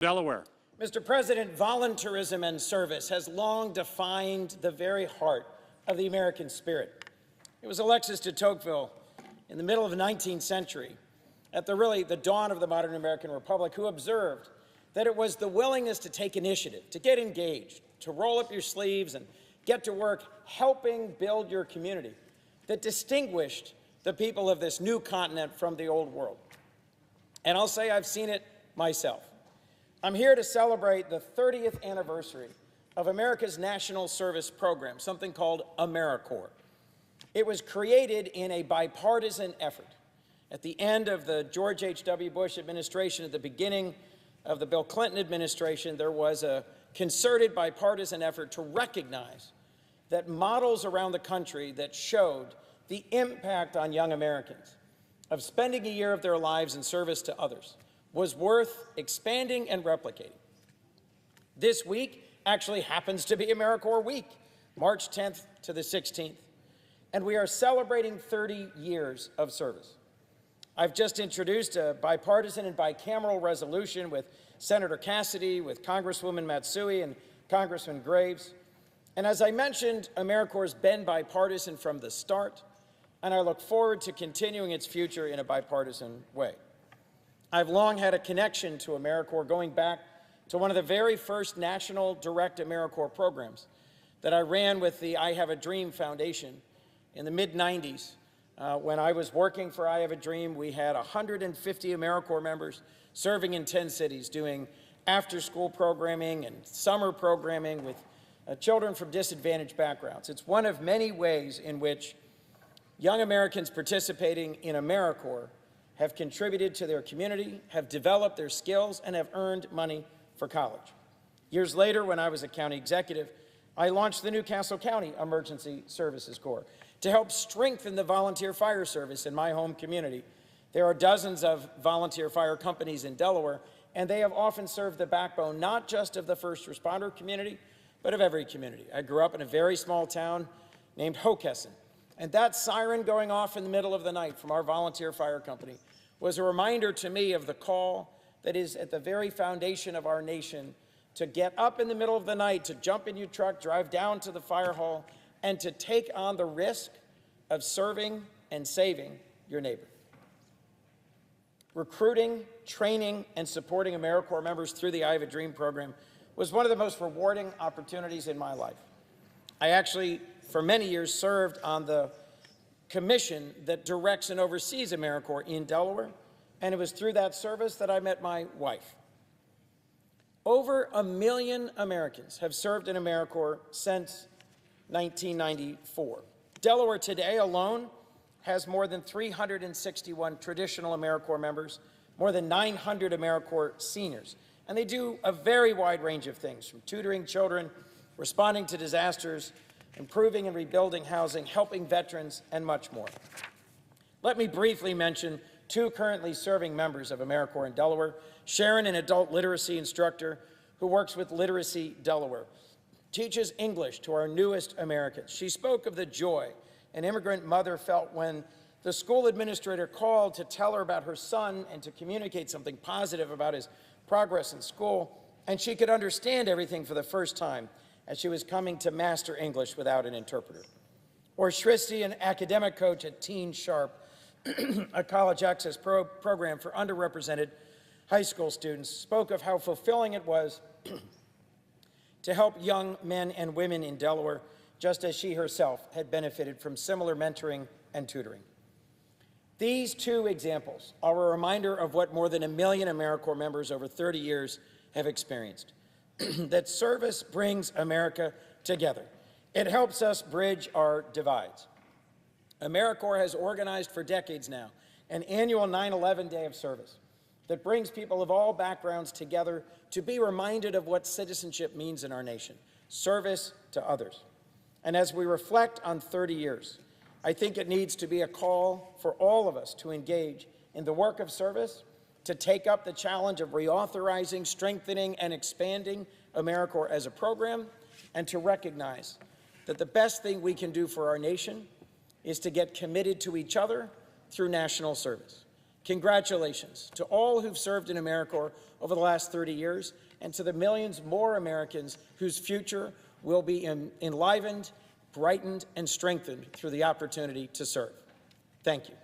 Delaware. Mr. President, volunteerism and service has long defined the very heart of the American spirit. It was Alexis de Tocqueville in the middle of the 19th century, at the dawn of the modern American Republic, who observed that it was the willingness to take initiative, to get engaged, to roll up your sleeves and get to work helping build your community that distinguished the people of this new continent from the old world. And I'll say I've seen it myself. I'm here to celebrate the 30th anniversary of America's National Service Program, something called AmeriCorps. It was created in a bipartisan effort. At the end of the George H.W. Bush administration, at the beginning of the Bill Clinton administration, there was a concerted bipartisan effort to recognize that models around the country that showed the impact on young Americans of spending a year of their lives in service to others was worth expanding and replicating. This week actually happens to be AmeriCorps Week, March 10th to the 16th, and we are celebrating 30 years of service. I've just introduced a bipartisan and bicameral resolution with Senator Cassidy, with Congresswoman Matsui, and Congressman Graves. And as I mentioned, AmeriCorps has been bipartisan from the start, and I look forward to continuing its future in a bipartisan way. I've long had a connection to AmeriCorps, going back to one of the very first national direct AmeriCorps programs that I ran with the I Have a Dream Foundation in the mid-90s. When I was working for I Have a Dream, we had 150 AmeriCorps members serving in 10 cities, doing after-school programming and summer programming with children from disadvantaged backgrounds. It's one of many ways in which young Americans participating in AmeriCorps have contributed to their community, have developed their skills, and have earned money for college. Years later, when I was a county executive, I launched the Newcastle County Emergency Services Corps to help strengthen the volunteer fire service in my home community. There are dozens of volunteer fire companies in Delaware, and they have often served the backbone not just of the first responder community, but of every community. I grew up in a very small town named Hockessin, and that siren going off in the middle of the night from our volunteer fire company was a reminder to me of the call that is at the very foundation of our nation to get up in the middle of the night, to jump in your truck, drive down to the fire hall, and to take on the risk of serving and saving your neighbor. Recruiting, training, and supporting AmeriCorps members through the I Have a Dream program was one of the most rewarding opportunities in my life. I actually, for many years, served on the commission that directs and oversees AmeriCorps in Delaware, and it was through that service that I met my wife. Over 1 million Americans have served in AmeriCorps since 1994. Delaware today alone has more than 361 traditional AmeriCorps members, more than 900 AmeriCorps seniors, and they do a very wide range of things, from tutoring children, responding to disasters, improving and rebuilding housing, helping veterans, and much more. Let me briefly mention two currently serving members of AmeriCorps in Delaware. Sharon, an adult literacy instructor who works with Literacy Delaware, teaches English to our newest Americans. She spoke of the joy an immigrant mother felt when the school administrator called to tell her about her son and to communicate something positive about his progress in school, and she could understand everything for the first time as she was coming to master English without an interpreter. Or Shristi, an academic coach at Teen Sharp, a college access program for underrepresented high school students, spoke of how fulfilling it was to help young men and women in Delaware, just as she herself had benefited from similar mentoring and tutoring. These two examples are a reminder of what more than 1 million AmeriCorps members over 30 years have experienced, that service brings America together. It helps us bridge our divides. AmeriCorps has organized for decades now an annual 9/11 Day of Service that brings people of all backgrounds together to be reminded of what citizenship means in our nation, service to others. And as we reflect on 30 years, I think it needs to be a call for all of us to engage in the work of service, to take up the challenge of reauthorizing, strengthening, and expanding AmeriCorps as a program, and to recognize that the best thing we can do for our nation is to get committed to each other through national service. Congratulations to all who've served in AmeriCorps over the last 30 years, and to the millions more Americans whose future will be enlivened, brightened, and strengthened through the opportunity to serve. Thank you.